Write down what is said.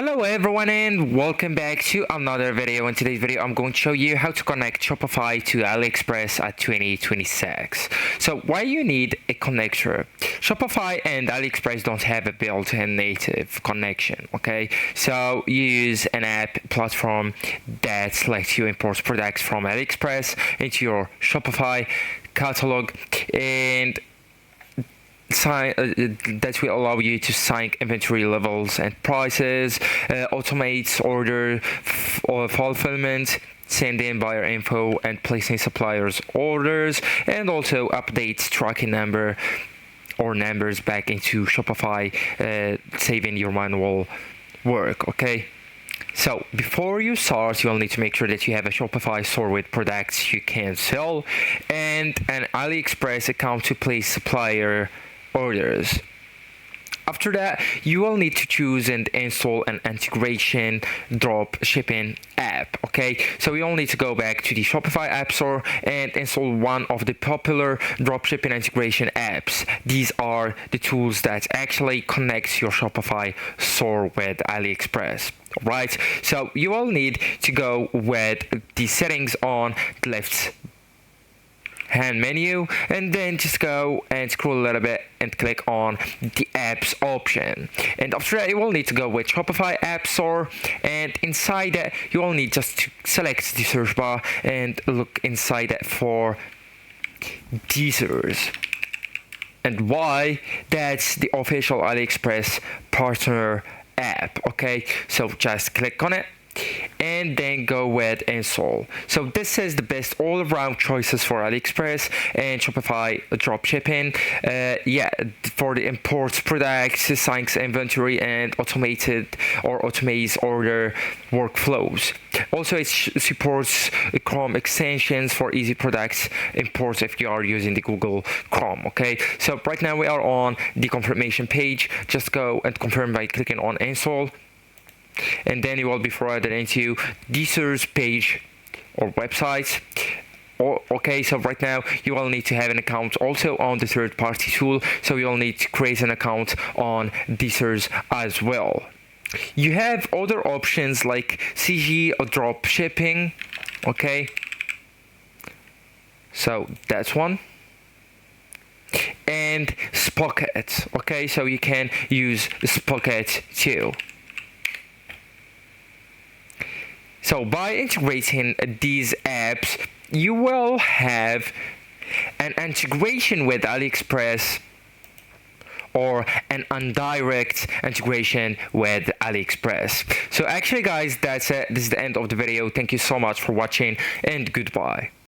Hello everyone and welcome back to another video. In today's video I'm going to show you how to connect Shopify to AliExpress at 2026. So why you need a connector? Shopify and AliExpress don't have a built-in native connection, okay? So you use an app platform that lets you import products from AliExpress into your Shopify catalog, and that will allow you to sync inventory levels and prices, automates order or fulfillment, send in buyer info and placing suppliers orders, and also updates tracking number or numbers back into Shopify, saving your manual work. Okay, so before you start, you'll need to make sure that you have a Shopify store with products you can sell and an AliExpress account to place supplier orders. After that, you will need to choose and install an integration drop shipping app. Okay, so we all need to go back to the Shopify app store and install one of the popular dropshipping integration apps. These are the tools that actually connects your Shopify store with AliExpress. Right, so you will need to go with the settings on the left hand menu, and then just go and scroll a little bit and click on the apps option. And after that, you will need to go with Shopify app store, and inside that you will need just to select the search bar and look inside that for Deezers. And why? That's the official AliExpress partner app. Okay, so just click on it and then go with install. So this is the best all-around choices for AliExpress and Shopify dropshipping. For the imports products, syncs inventory, and automates order workflows. Also, it supports Chrome extensions for easy products imports if you are using the Google Chrome. Okay, so right now we are on the confirmation page. Just go and confirm by clicking on install, and then you will be forwarded into Deezer's page or website. Okay, so right now you will need to have an account also on the third-party tool, so you'll need to create an account on Deezer's as well. You have other options like CG or drop shipping. Okay, so that's one. And Spocket. Okay, so you can use Spocket too. So by integrating these apps, you will have an integration with AliExpress or an indirect integration with AliExpress. So actually guys, that's it. This is the end of the video. Thank you so much for watching and goodbye.